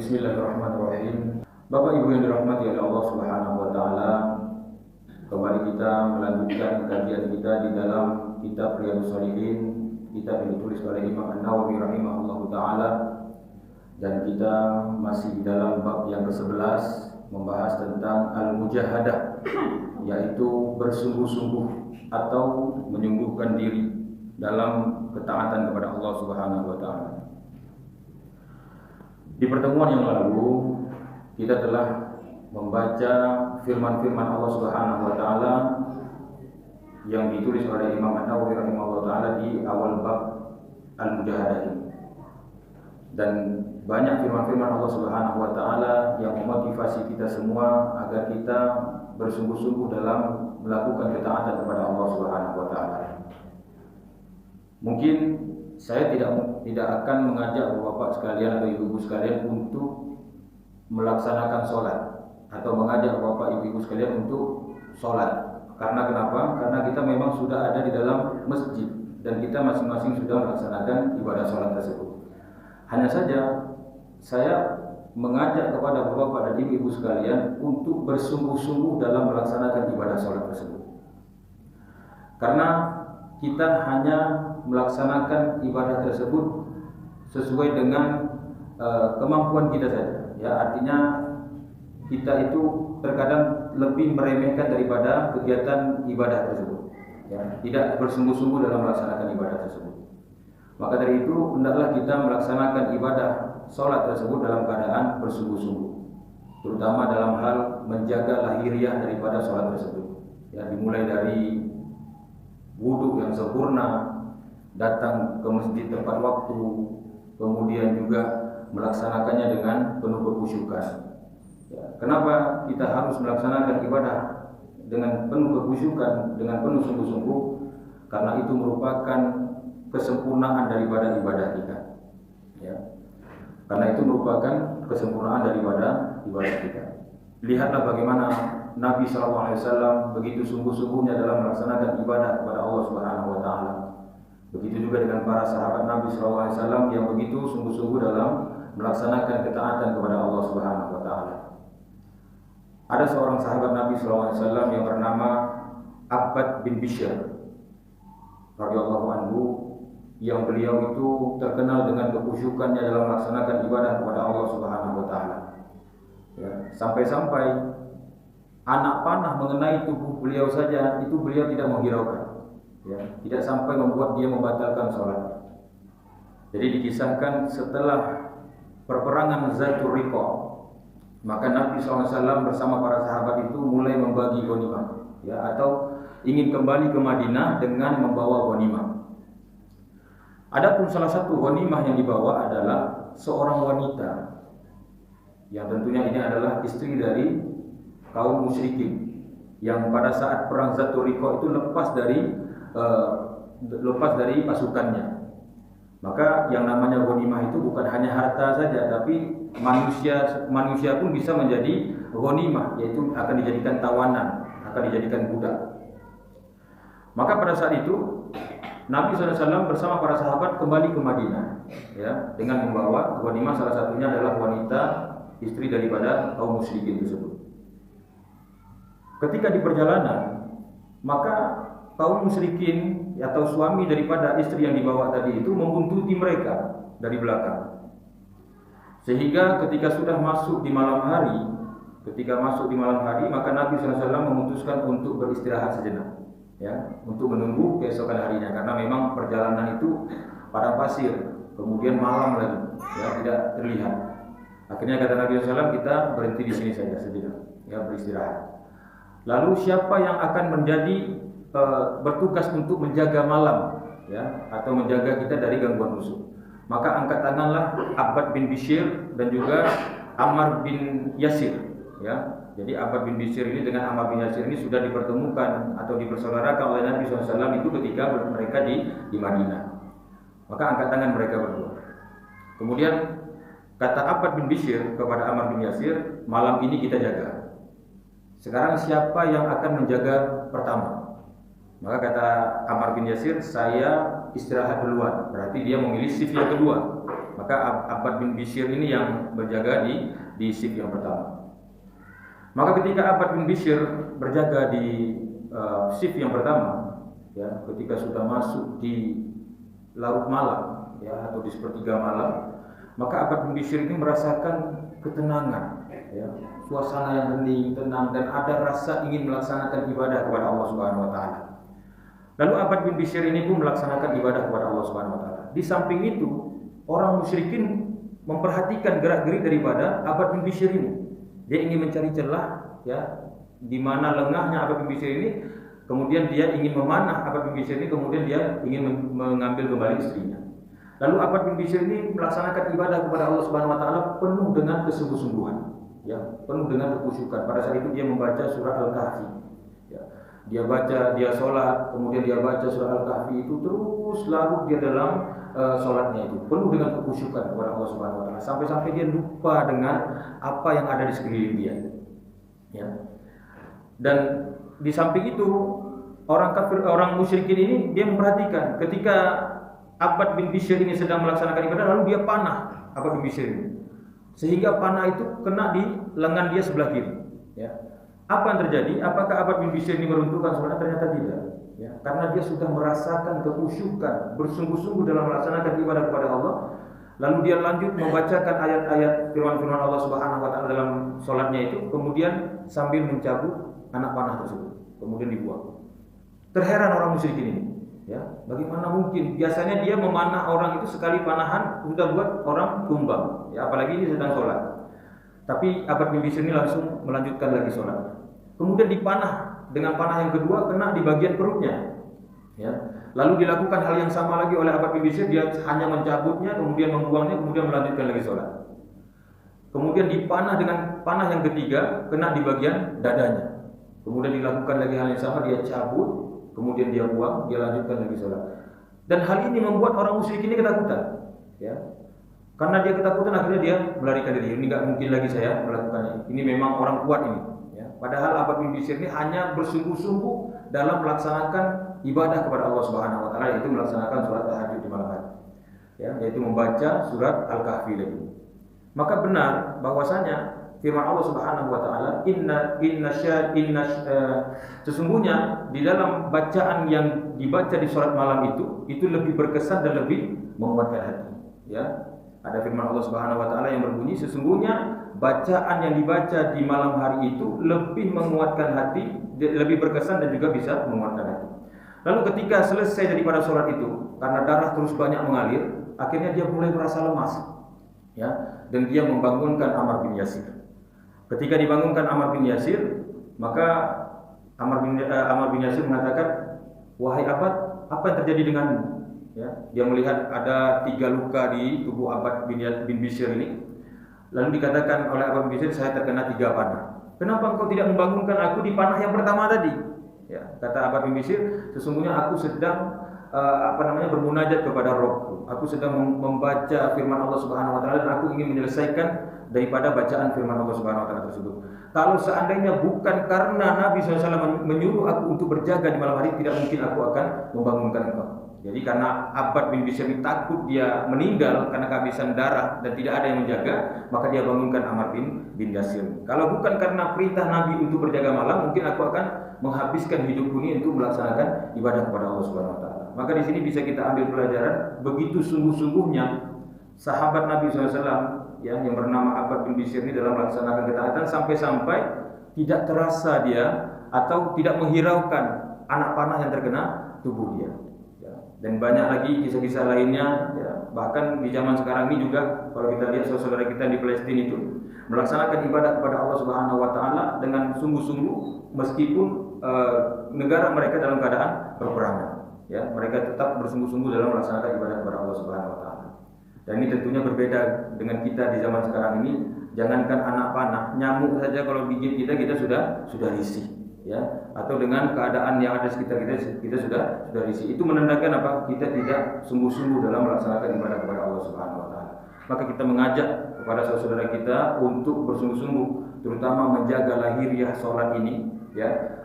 Bismillahirrahmanirrahim. Bapak Ibu yang dirahmati oleh Allah Subhanahu wa taala, kembali kita melanjutkan kajian kita di dalam kitab Riyadhus Shalihin, kitab yang ditulis oleh Imam An-Nawawi rahimahullahu taala, dan kita masih di dalam bab yang ke-11 membahas tentang al-mujahadah, yaitu bersungguh-sungguh atau menyungguhkan diri dalam ketaatan kepada Allah Subhanahu wa taala. Di pertemuan yang lalu kita telah membaca firman-firman Allah Subhanahu wa taala yang ditulis oleh Imam An-Nawawi rahimahullah taala di awal bab al-mujahadah ini. Dan banyak firman-firman Allah Subhanahu wa taala yang memotivasi kita semua agar kita bersungguh-sungguh dalam melakukan ketaatan kepada Allah Subhanahu wa taala. Mungkin saya tidak akan mengajak bapak sekalian atau ibu-ibu sekalian untuk melaksanakan sholat atau mengajak bapak ibu-ibu sekalian untuk sholat. Karena kenapa? Karena kita memang sudah ada di dalam masjid dan kita masing-masing sudah melaksanakan ibadah sholat tersebut. Hanya saja saya mengajak kepada bapak dan ibu-ibu sekalian untuk bersungguh-sungguh dalam melaksanakan ibadah sholat tersebut. Karena kita hanya melaksanakan ibadah tersebut sesuai dengan kemampuan kita saja. Ya, artinya kita itu terkadang lebih meremehkan daripada kegiatan ibadah tersebut. Ya, tidak bersungguh-sungguh dalam melaksanakan ibadah tersebut. Maka dari itu hendaklah kita melaksanakan ibadah sholat tersebut dalam keadaan bersungguh-sungguh, terutama dalam hal menjaga lahiriah daripada sholat tersebut. Ya, dimulai dari wudhu yang sempurna, datang ke masjid tepat waktu, kemudian juga melaksanakannya dengan penuh kekhusyukan. Ya, kenapa kita harus melaksanakan ibadah dengan penuh kekhusyukan, dengan penuh sungguh-sungguh? Karena itu merupakan kesempurnaan daripada ibadah kita. Ya, karena itu merupakan kesempurnaan daripada ibadah kita. Lihatlah bagaimana Nabi SAW begitu sungguh-sungguhnya dalam melaksanakan ibadah kepada Allah Subhanahu wa taala. Begitu juga dengan para sahabat Nabi SAW yang begitu sungguh-sungguh dalam melaksanakan ketaatan kepada Allah Subhanahu wa taala. Ada seorang sahabat Nabi SAW yang bernama Abbad bin Bishr radhiyallahu anhu, yang beliau itu terkenal dengan kekhusyukannya dalam melaksanakan ibadah kepada Allah Subhanahu wa taala. Ya, sampai-sampai anak panah mengenai tubuh beliau saja itu beliau tidak menghiraukan. Ya, tidak sampai membuat dia membatalkan sholat. Jadi dikisahkan setelah perperangan Zatul Riqa, maka Nabi SAW bersama para sahabat itu mulai membagi ghanimah, ya, atau ingin kembali ke Madinah dengan membawa ghanimah. Adapun salah satu ghanimah yang dibawa adalah seorang wanita yang tentunya ini adalah istri dari kaum musyrikin yang pada saat perang Zatul Riqa itu lepas dari pasukannya. Maka yang namanya ghanimah itu bukan hanya harta saja, tapi manusia pun bisa menjadi ghanimah, yaitu akan dijadikan tawanan, akan dijadikan budak. Maka pada saat itu Nabi SAW bersama para sahabat kembali ke Madinah, ya, dengan membawa ghanimah, salah satunya adalah wanita istri daripada kaum musyrikin tersebut. Ketika di perjalanan, maka kaum musyrikin atau suami daripada istri yang dibawa tadi itu membuntuti mereka dari belakang. Sehingga ketika sudah masuk di malam hari, maka Nabi SAW memutuskan untuk beristirahat sejenak, ya, untuk menunggu keesokan harinya, karena memang perjalanan itu padang pasir, kemudian malam lagi, ya, tidak terlihat. Akhirnya kata Nabi SAW, kita berhenti di sini saja sejenak, ya, beristirahat. Lalu siapa yang akan menjadi bertugas untuk menjaga malam, ya, atau menjaga kita dari gangguan musuh? Maka angkat tanganlah Abbad bin Bishr dan juga Ammar bin Yasir, ya. Jadi Abbad bin Bishr ini dengan Ammar bin Yasir ini sudah dipertemukan atau dipersaudarakan oleh Nabi SAW itu ketika mereka di Madinah. Maka angkat tangan mereka berdua. Kemudian kata Abbad bin Bishr kepada Ammar bin Yasir, malam ini kita jaga. Sekarang siapa yang akan menjaga pertama? Maka kata Ammar bin Yasir, saya istirahat duluan. Berarti dia memilih shift yang kedua. Maka Abbad bin Bishr ini yang berjaga di shift yang pertama. Maka ketika Abbad bin Bishr berjaga di shift yang pertama, ya, ketika sudah masuk di larut malam, ya, atau di sepertiga malam, maka Abbad bin Bishr ini merasakan ketenangan, ya, suasana yang hening, tenang, dan ada rasa ingin melaksanakan ibadah kepada Allah Subhanahu wa taala. Lalu Abbad bin Bishr ini pun melaksanakan ibadah kepada Allah Subhanahu wa taala. Di samping itu, orang musyrikin memperhatikan gerak-gerik daripada Abbad bin Bishr ini. Dia ingin mencari celah, ya, di mana lengahnya Abbad bin Bishr ini, kemudian dia ingin memanah Abbad bin Bishr ini, kemudian dia ingin mengambil kembali istrinya. Lalu Abbad bin Bishr ini melaksanakan ibadah kepada Allah Subhanahu wa taala penuh dengan kesungguh-sungguhan, ya, penuh dengan kekhusyukan. Pada saat itu dia membaca surah Al-Kahfi. Ya. Dia baca, dia sholat, kemudian dia baca surah Al-Kahfi itu terus larut dia dalam sholatnya itu penuh dengan kekhusyukan kepada Allah Subhanahu wa taala, sampai-sampai dia lupa dengan apa yang ada di sekeliling dia. Ya. Dan di samping itu orang kafir, orang musyrikin ini dia memperhatikan ketika Abbad bin Bishr ini sedang melaksanakan ibadah, lalu dia panah Abbad bin Bishr ini, sehingga panah itu kena di lengan dia sebelah kiri. Ya. Apa yang terjadi? Apakah Abbad bin Bishr ini meruntuhkan? Sebenarnya ternyata tidak. Ya, karena dia sudah merasakan kekhusyukan, bersungguh-sungguh dalam melaksanakan ibadah kepada Allah. Lalu dia lanjut membacakan ayat-ayat firman-firman Allah Subhanahu wa taala dalam sholatnya itu, kemudian sambil mencabut anak panah tersebut, kemudian dibuang. Terheran orang musyrik ini, ya, bagaimana mungkin? Biasanya dia memanah orang itu sekali panahan sudah buat orang tumbang, ya, apalagi ini sedang sholat. Tapi Abbad bin Bishr ini langsung melanjutkan lagi sholat. Kemudian dipanah dengan panah yang kedua kena di bagian perutnya, ya. Lalu dilakukan hal yang sama lagi oleh Abbad bin Bishr, dia hanya mencabutnya, kemudian membuangnya, kemudian melanjutkan lagi sholat. Kemudian dipanah dengan panah yang ketiga kena di bagian dadanya. Kemudian dilakukan lagi hal yang sama, dia cabut, kemudian dia buang, dia lanjutkan lagi sholat. Dan hal ini membuat orang musyrik ini ketakutan, ya. Karena dia ketakutan, akhirnya dia melarikan diri. Ini nggak mungkin lagi saya melakukannya. Ini memang orang kuat ini. Padahal Abbad bin Bishr ini hanya bersungguh-sungguh dalam melaksanakan ibadah kepada Allah Subhanahu wa taala, yaitu melaksanakan sholat tahajud di malam hari. Ya, yaitu membaca surat Al-Kahfi lagi. Maka benar bahwasanya firman Allah Subhanahu wa taala, sesungguhnya di dalam bacaan yang dibaca di sholat malam itu lebih berkesan dan lebih menguatkan hati. Ya. Ada firman Allah Subhanahu wa taala yang berbunyi, sesungguhnya bacaan yang dibaca di malam hari itu lebih menguatkan hati, lebih berkesan dan juga bisa menguatkan hati. Lalu ketika selesai daripada sholat itu, karena darah terus banyak mengalir, akhirnya dia mulai merasa lemas, ya, dan dia membangunkan Ammar bin Yasir. Ketika dibangunkan Ammar bin Yasir, maka Ammar bin Yasir mengatakan, wahai Abbad, apa yang terjadi denganmu? Ya, dia melihat ada 3 luka di tubuh Abbad bin Bishr ini. Lalu dikatakan oleh Abbad bin Bishr, saya terkena 3 panah. Kenapa engkau tidak membangunkan aku di panah yang pertama tadi? Ya, kata Abbad bin Bishr, sesungguhnya aku sedang bermunajat kepada Rabbku. Aku sedang membaca firman Allah Subhanahu wa taala dan aku ingin menyelesaikan daripada bacaan firman Allah Subhanahu wa taala tersebut. Kalau seandainya bukan karena Nabi SAW menyuruh aku untuk berjaga di malam hari, tidak mungkin aku akan membangunkan engkau. Jadi karena Abbad bin Bishr takut dia meninggal karena kehabisan darah dan tidak ada yang menjaga, maka dia bangunkan Ammar bin Yasir. Kalau bukan karena perintah Nabi untuk berjaga malam, mungkin aku akan menghabiskan hidupku ini untuk melaksanakan ibadah kepada Allah Subhanahu wa taala. Maka di sini bisa kita ambil pelajaran begitu sungguh-sungguhnya sahabat Nabi SAW, ya, yang bernama Abbad bin Bishr ini dalam melaksanakan ketaatan sampai-sampai tidak terasa dia atau tidak menghiraukan anak panah yang terkena tubuh dia. Dan banyak lagi kisah-kisah lainnya, ya. Bahkan di zaman sekarang ini juga kalau kita lihat saudara kita di Palestina itu melaksanakan ibadah kepada Allah Subhanahu wa taala dengan sungguh-sungguh meskipun negara mereka dalam keadaan peperangan, ya. Mereka tetap bersungguh-sungguh dalam melaksanakan ibadah kepada Allah Subhanahu wa taala. Dan ini tentunya berbeda dengan kita di zaman sekarang ini. Jangankan anak panah, nyamuk saja kalau gigit kita sudah risih, ya. Atau dengan keadaan yang ada sekitar kita sudah risih. Itu menandakan apa? Kita tidak sungguh-sungguh dalam melaksanakan ibadah kepada Allah Subhanahu wa taala. Maka kita mengajak kepada saudara kita untuk bersungguh-sungguh, terutama menjaga lahiriah sholat ini, ya,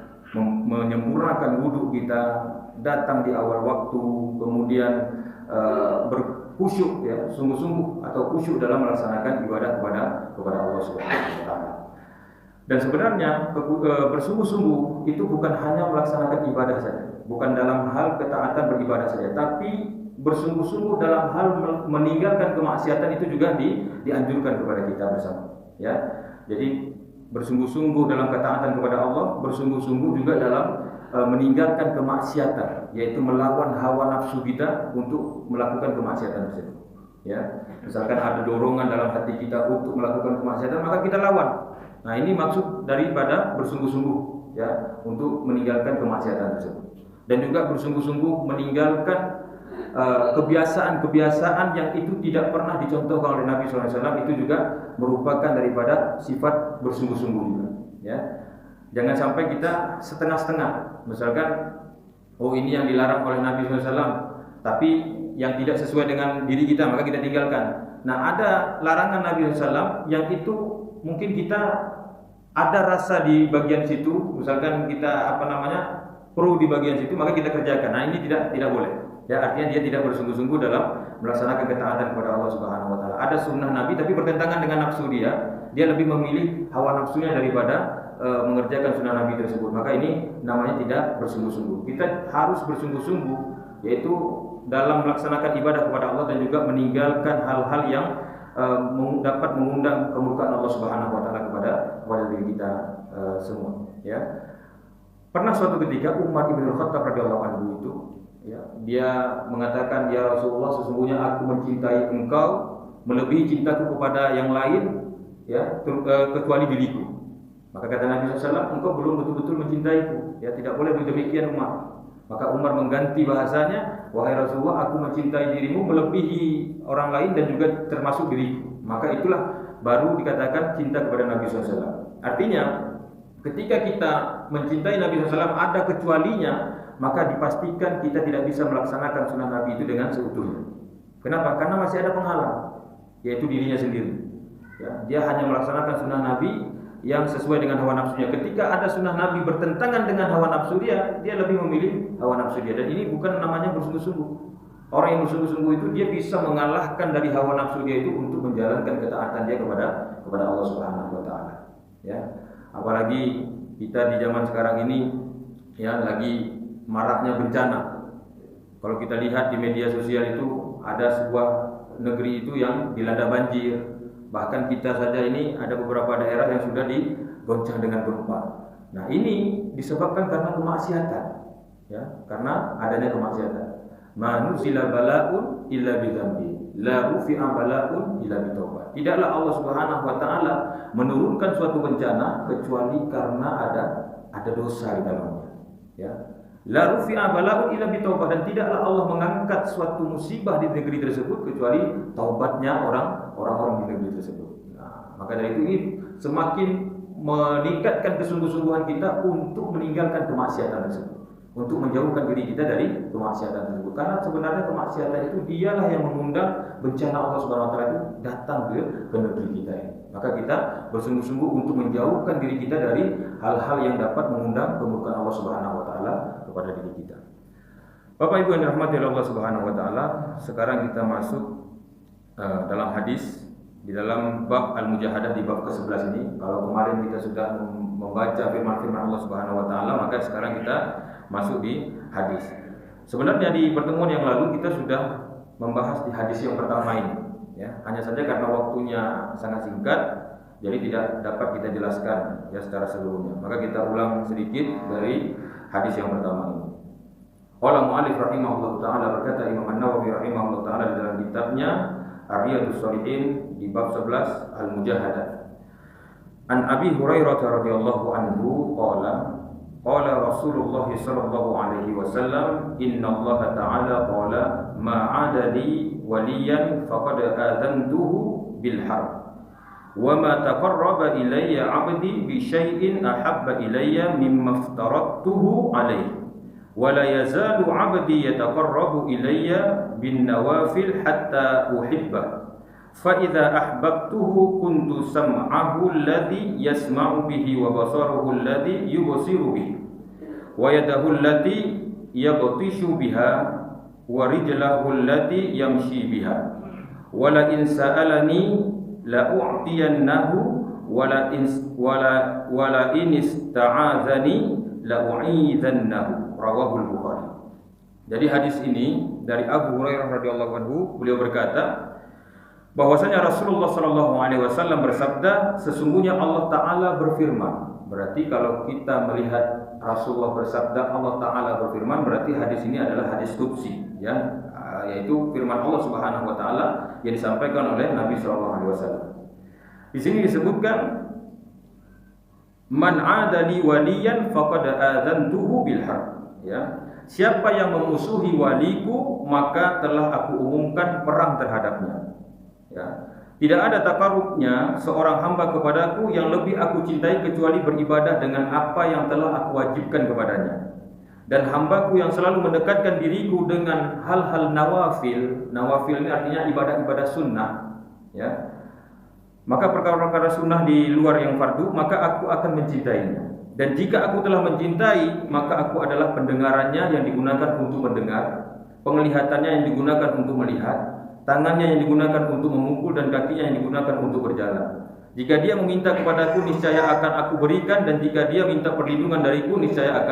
menyempurnakan wudhu kita, datang di awal waktu, kemudian khusyuk, ya, sungguh-sungguh atau khusyuk dalam melaksanakan ibadah kepada Allah Subhanahu wa taala. Dan sebenarnya bersungguh-sungguh itu bukan hanya melaksanakan ibadah saja, bukan dalam hal ketaatan beribadah saja, tapi bersungguh-sungguh dalam hal meninggalkan kemaksiatan itu juga dianjurkan kepada kita bersama. Ya, jadi bersungguh-sungguh dalam ketaatan kepada Allah, bersungguh-sungguh juga dalam meninggalkan kemaksiatan, yaitu melawan hawa nafsu kita untuk melakukan kemaksiatan tersebut. Ya, misalkan ada dorongan dalam hati kita untuk melakukan kemaksiatan, maka kita lawan. Nah, ini maksud daripada bersungguh-sungguh, ya, untuk meninggalkan kemaksiatan tersebut. Dan juga bersungguh-sungguh meninggalkan kebiasaan-kebiasaan yang itu tidak pernah dicontohkan oleh Nabi SAW, itu juga merupakan daripada sifat bersungguh-sungguh juga. Ya, jangan sampai kita setengah-setengah. Misalkan, oh ini yang dilarang oleh Nabi SAW, tapi yang tidak sesuai dengan diri kita, maka kita tinggalkan. Nah, ada larangan Nabi SAW yang itu mungkin kita ada rasa di bagian situ, misalkan kita pro di bagian situ, maka kita kerjakan. Nah, ini tidak boleh. Ya, artinya dia tidak bersungguh-sungguh dalam melaksanakan ketaatan kepada Allah Subhanahu wa taala. Ada sunnah Nabi tapi bertentangan dengan nafsu dia lebih memilih hawa nafsunya daripada mengerjakan sunnah Nabi tersebut. Maka ini namanya tidak bersungguh-sungguh. Kita harus bersungguh-sungguh, yaitu dalam melaksanakan ibadah kepada Allah dan juga meninggalkan hal-hal yang dapat mengundang kemurkaan Allah Subhanahu wa taala kepada diri kita semua, ya. Pernah suatu ketika Umar bin Khattab radhiyallahu anhu itu, ya, dia mengatakan, ya Rasulullah, sesungguhnya aku mencintai engkau melebihi cintaku kepada yang lain, ya, kecuali diriku. Maka kata Nabi SAW, engkau belum betul-betul mencintaiku, ya, tidak boleh demikian Umar. Maka Umar mengganti bahasanya, wahai Rasulullah, aku mencintai dirimu melebihi orang lain dan juga termasuk diriku. Maka itulah baru dikatakan cinta kepada Nabi SAW. Artinya, ketika kita mencintai Nabi SAW ada kecualinya, maka dipastikan kita tidak bisa melaksanakan sunnah Nabi itu dengan seutuhnya. Kenapa? Karena masih ada penghalang, yaitu dirinya sendiri. Ya, dia hanya melaksanakan sunnah Nabi yang sesuai dengan hawa nafsunya. Ketika ada sunnah Nabi bertentangan dengan hawa nafsu dia lebih memilih hawa nafsu dia. Dan ini bukan namanya bersungguh-sungguh. Orang yang bersungguh-sungguh itu dia bisa mengalahkan dari hawa nafsu dia itu untuk menjalankan ketaatan dia kepada Allah Subhanahu wa taala. Ya. Apalagi kita di zaman sekarang ini, ya, lagi maraknya bencana. Kalau kita lihat di media sosial itu ada sebuah negeri itu yang dilanda banjir. Bahkan kita saja ini ada beberapa daerah yang sudah digoncang dengan gempa. Nah, ini disebabkan karena kemaksiatan, ya, karena adanya kemaksiatan. Manuzila bala'un illa bidzambi, la rufi'a bala'un illa bitaubat. Tidaklah Allah Subhanahu wa taala menurunkan suatu bencana kecuali karena ada dosa di dalamnya, ya. La rufi'a bala'un illa bitaubat, dan tidaklah Allah mengangkat suatu musibah di negeri tersebut kecuali taubatnya orang-orang di negeri tersebut. Nah, maka dari itu ini semakin meningkatkan kesungguh-sungguhan kita untuk meninggalkan kemaksiatan tersebut, untuk menjauhkan diri kita dari kemaksiatan tersebut. Karena sebenarnya kemaksiatan itu dialah yang mengundang bencana Allah Subhanahu wa taala itu datang ke negeri kita ini. Maka kita bersungguh-sungguh untuk menjauhkan diri kita dari hal-hal yang dapat mengundang kemurkaan Allah Subhanahu wa taala kepada diri kita. Bapak Ibu yang dirahmati Allah Subhanahu wa taala, sekarang kita masuk dalam hadis di dalam bab al-mujahadah di bab ke-11 ini. Kalau kemarin kita sudah membaca firman-firman Allah Subhanahu wa taala, maka sekarang kita masuk di hadis. Sebenarnya di pertemuan yang lalu kita sudah membahas di hadis yang pertama ini, ya. Hanya saja karena waktunya sangat singkat, jadi tidak dapat kita jelaskan, ya, secara seluruhnya. Maka kita ulang sedikit dari hadis yang pertama ini. Qala mu'allif rahimahullah taala, berkata Imam An-Nawawi rahimahullah taala di dalam kitabnya Riyadhus Shalihin di bab 11 Al-Mujahadah. An Abi Hurairah radhiyallahu anhu qala Rasulullah sallallahu alaihi wasallam, innallaha ta'ala qala ma 'ada li waliyan faqad adantuhu bil harb wa ma taqarraba ilayya 'abdi bi syai'in ahabba ilayya mimma aftaradtuhu alayhi wa la yazalu 'abdi yataqarrabu ilayya bin nawafil hatta uhibba fa idza ahbabtuhu kuntu sam'ahu alladhi yasma'u bihi wa basaruhu alladhi yubsiru bihi wa yadahu allati yabtishu biha wa rijlahu allati yamshi biha wa la in sa'alani la u'tiyannahu wa la in ista'azani la u'idhannahu, rawahu al-Bukhari. Jadi hadis ini dari Abu Hurairah radhiyallahu anhu, beliau berkata bahwasanya Rasulullah sallallahu alaihi wasallam bersabda, sesungguhnya Allah taala berfirman. Berarti kalau kita melihat Rasulullah bersabda, Allah taala berfirman, berarti hadis ini adalah hadis qudsi, ya, yaitu firman Allah Subhanahu wa taala yang disampaikan oleh Nabi sallallahu alaihi wasallam. Di sini disebutkan man 'adali waliyan faqad adzantuhu bil harb, ya. Siapa yang memusuhi waliku, maka telah aku umumkan perang terhadapnya. Ya. Tidak ada takarubnya seorang hamba kepadaku yang lebih aku cintai kecuali beribadah dengan apa yang telah aku wajibkan kepadanya. Dan hambaku yang selalu mendekatkan diriku dengan hal-hal nawafil. Nawafil ini artinya ibadah-ibadah sunnah, ya. Maka perkara-perkara sunnah di luar yang fardu, maka aku akan mencintainya. Dan jika aku telah mencintai, maka aku adalah pendengarannya yang digunakan untuk mendengar, penglihatannya yang digunakan untuk melihat, tangannya yang digunakan untuk memukul, dan kakinya yang digunakan untuk berjalan. Jika dia meminta kepadaku, niscaya akan aku berikan, dan jika dia minta perlindungan dariku, niscaya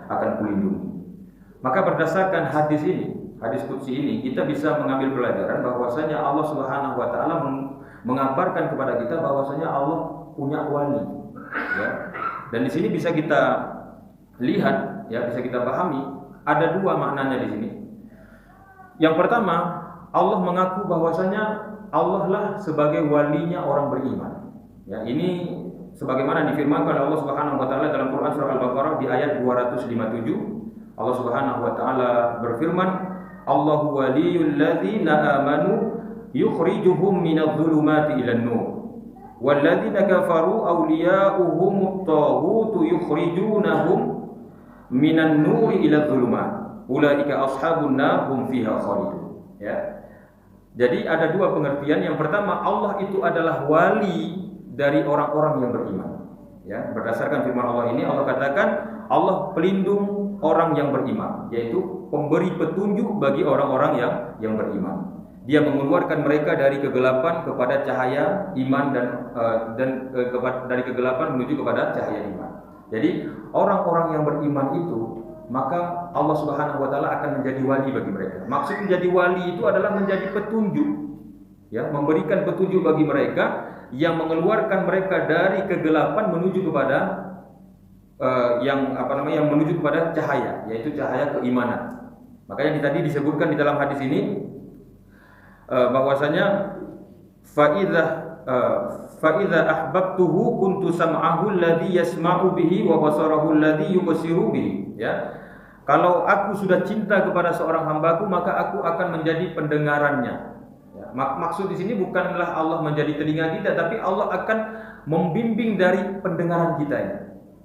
akan kulindungi. Maka berdasarkan hadis ini, hadis qudsi ini, kita bisa mengambil pelajaran bahwasanya Allah Subhanahu wa taala mengabarkan kepada kita bahwasanya Allah punya wali, ya. Dan di sini bisa kita lihat, ya, bisa kita pahami ada dua maknanya di sini. Yang pertama, Allah mengaku bahwasanya Allah lah sebagai walinya orang beriman. Ya, ini sebagaimana difirmankan oleh Allah Subhanahu wa taala dalam Quran surah Al-Baqarah di ayat 257. Allah Subhanahu wa taala berfirman, Allahu waliyul ladzina amanu yukhrijuhum minadh-dhulumati ilan nur. Walladzina kafaru awliya'uhumut taghutu yukhrijunahum minan nuri ila dhulumat. Ulaika ashabun nar hum fiha khalidun. Ya. Jadi ada dua pengertian. Yang pertama, Allah itu adalah wali dari orang-orang yang beriman. Ya, berdasarkan firman Allah ini, Allah katakan Allah pelindung orang yang beriman, yaitu pemberi petunjuk bagi orang-orang yang beriman. Dia mengeluarkan mereka dari kegelapan kepada cahaya iman dari kegelapan menuju kepada cahaya iman. Jadi orang-orang yang beriman itu, maka Allah Subhanahu wa taala akan menjadi wali bagi mereka. Maksud menjadi wali itu adalah menjadi petunjuk, ya, memberikan petunjuk bagi mereka yang mengeluarkan mereka dari kegelapan menuju kepada yang menuju kepada cahaya, yaitu cahaya keimanan. Makanya tadi disebutkan di dalam hadis ini bahwasanya fa'idza ahbabtuhu kuntu sam'ahu alladhi yasma'u bihi wa basarahu alladhi yubsiru bihi, ya. Kalau aku sudah cinta kepada seorang hambaku, maka aku akan menjadi pendengarannya, ya. Maksud di sini bukanlah Allah menjadi telinga kita, tapi Allah akan membimbing dari pendengaran kita,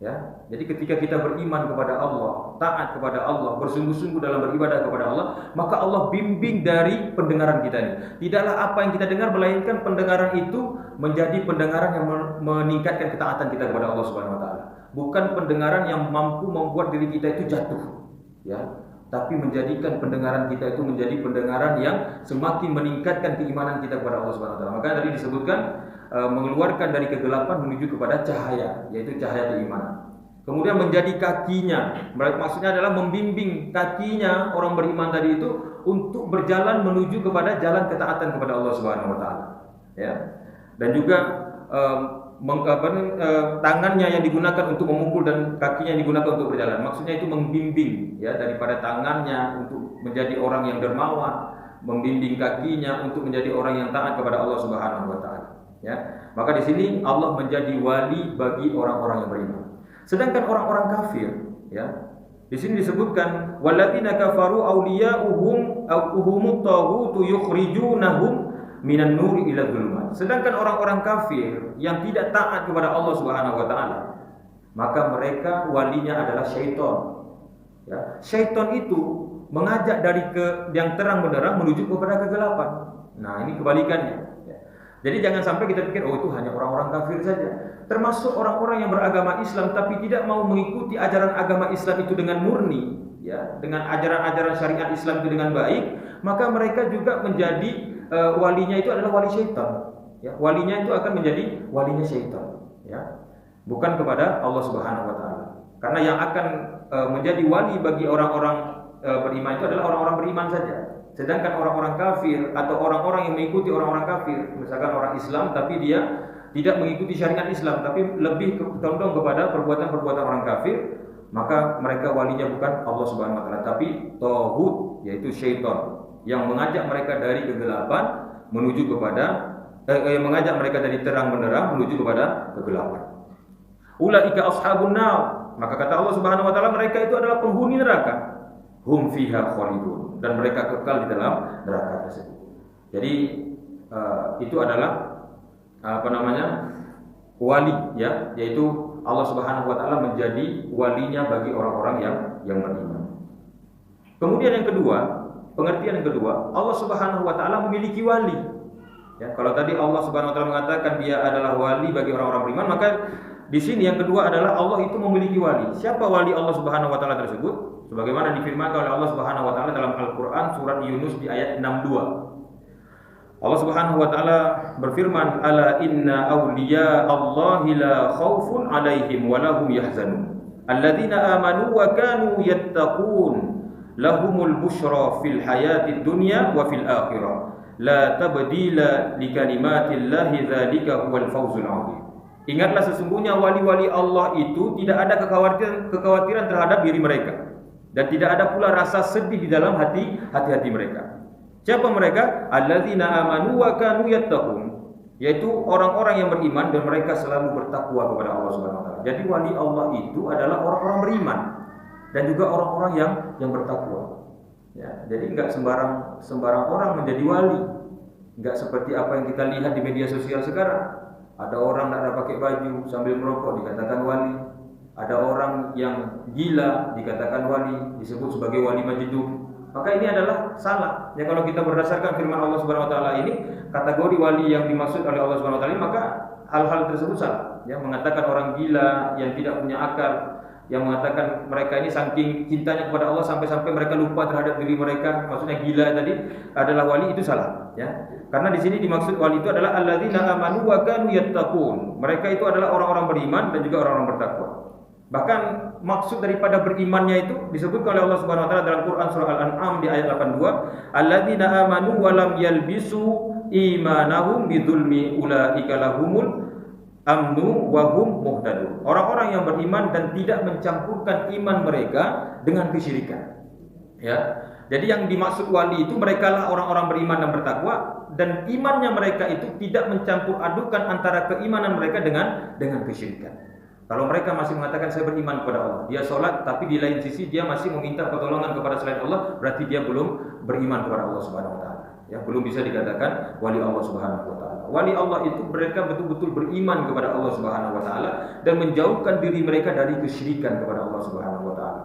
ya. Jadi ketika kita beriman kepada Allah, taat kepada Allah, bersungguh-sungguh dalam beribadah kepada Allah, maka Allah bimbing dari pendengaran kita ini. Tidaklah apa yang kita dengar, melainkan pendengaran itu menjadi pendengaran yang meningkatkan ketaatan kita kepada Allah Subhanahu wa taala. Bukan pendengaran yang mampu membuat diri kita itu jatuh, ya. Tapi menjadikan pendengaran kita itu menjadi pendengaran yang semakin meningkatkan keimanan kita kepada Allah Subhanahu wa taala. Maka tadi disebutkan mengeluarkan dari kegelapan menuju kepada cahaya, yaitu cahaya keimanan. Kemudian menjadi kakinya, maksudnya adalah membimbing kakinya orang beriman tadi itu untuk berjalan menuju kepada jalan ketaatan kepada Allah Subhanahu wa taala, ya. Dan juga tangannya yang digunakan untuk memukul dan kakinya yang digunakan untuk berjalan. Maksudnya itu membimbing, ya, daripada tangannya untuk menjadi orang yang dermawan, membimbing kakinya untuk menjadi orang yang taat kepada Allah Subhanahu wa taala, ya. Maka di sini Allah menjadi wali bagi orang-orang yang beriman. Sedangkan orang-orang kafir, ya, di sini disebutkan walladzina kafaru awliya'uhumut taghutu yukhrijunahum minan nuri ila dhulumat. Sedangkan orang-orang kafir yang tidak taat kepada Allah Subhanahu wa taala, maka mereka walinya adalah syaitan, ya. Syaitan itu mengajak dari yang terang benderang menuju kepada kegelapan. Nah, ini kebalikannya, ya. Jadi jangan sampai kita pikir itu hanya orang-orang kafir saja. Termasuk orang-orang yang beragama Islam tapi tidak mau mengikuti ajaran agama Islam itu dengan murni, ya, dengan ajaran-ajaran syariat Islam itu dengan baik, maka mereka juga menjadi walinya itu adalah wali syaitan. Ya, walinya itu akan menjadi walinya syaitan. Ya, bukan kepada Allah Subhanahu Wa Taala. Karena yang akan menjadi wali bagi orang-orang beriman itu adalah orang-orang beriman saja. Sedangkan orang-orang kafir atau orang-orang yang mengikuti orang-orang kafir, misalkan orang Islam tapi dia tidak mengikuti syariat Islam tapi lebih condong kepada perbuatan-perbuatan orang kafir, maka mereka walinya bukan Allah Subhanahu wa taala tapi taghut, yaitu syaitan yang mengajak mereka dari kegelapan menuju kepada yang mengajak mereka dari terang benderang menuju kepada kegelapan. Ulaika ashabun nar, maka kata Allah Subhanahu wa taala mereka itu adalah penghuni neraka. Hum fiha khalidun, dan mereka kekal di dalam neraka tersebut. Jadi itu adalah wali, ya, yaitu Allah Subhanahu wa taala menjadi walinya bagi orang-orang yang beriman. Kemudian yang kedua, pengertian yang kedua, Allah Subhanahu wa taala memiliki wali. Ya, kalau tadi Allah Subhanahu wa taala mengatakan dia adalah wali bagi orang-orang beriman, maka di sini yang kedua adalah Allah itu memiliki wali. Siapa wali Allah Subhanahu wa taala tersebut? Sebagaimana difirmankan oleh Allah Subhanahu wa taala dalam Al-Qur'an surat Yunus di ayat 62. Allah Subhanahu wa taala berfirman, "Ala inna awliya Allahi la khaufun 'alaihim wa lahum yahzanun. Alladzina amanu wa kanu yattaqun. Lahumul busyra fil hayatid dunya wa fil akhirah. La tabdila li kalimatillahi dzalika huwal fawzul 'adzim." Ingatlah sesungguhnya wali-wali Allah itu tidak ada kekhawatiran terhadap diri mereka. Dan tidak ada pula rasa sedih di dalam hati mereka. Siapa mereka? Alladzina amanu wa kanu yattaqun, yaitu orang-orang yang beriman dan mereka selalu bertakwa kepada Allah Subhanahu wa taala. Jadi wali Allah itu adalah orang-orang beriman dan juga orang-orang yang bertakwa. Ya, jadi enggak sembarang orang menjadi wali. Enggak seperti apa yang kita lihat di media sosial sekarang. Ada orang tidak ada pakai baju sambil merokok dikatakan wali. Ada orang yang gila dikatakan wali, disebut sebagai wali majnun. Maka ini adalah salah. Ya, kalau kita berdasarkan firman Allah Subhanahu wa taala ini, kategori wali yang dimaksud oleh Allah Subhanahu wa taala, maka hal-hal tersebut salah. Ya, mengatakan orang gila yang tidak punya akal, yang mengatakan mereka ini saking cintanya kepada Allah sampai-sampai mereka lupa terhadap diri mereka, maksudnya gila tadi adalah wali, itu salah, ya. Karena di sini dimaksud wali itu adalah alladzina amanu wa kanu yattaqun. Mereka itu adalah orang-orang beriman dan juga orang-orang bertakwa. Bahkan maksud daripada berimannya itu disebutkan oleh Allah Subhanahu wa taala dalam Quran surah Al-An'am di ayat 82, alladzina amanu wa lam yalbisu imanahum bidzulmi ulaika lahumul amnu wa hum muhtadun. Orang-orang yang beriman dan tidak mencampurkan iman mereka dengan kesyirikan. Ya. Jadi yang dimaksud wali itu mereka lah orang-orang beriman dan bertakwa, dan imannya mereka itu tidak mencampur adukan antara keimanan mereka dengan kesyirikan. Kalau mereka masih mengatakan saya beriman kepada Allah, dia sholat tapi di lain sisi dia masih meminta pertolongan kepada selain Allah, berarti dia belum beriman kepada Allah Subhanahu wa taala. Ya, belum bisa dikatakan wali Allah Subhanahu wa taala. Wali Allah itu mereka betul-betul beriman kepada Allah Subhanahu wa taala dan menjauhkan diri mereka dari kesyirikan kepada Allah Subhanahu wa taala.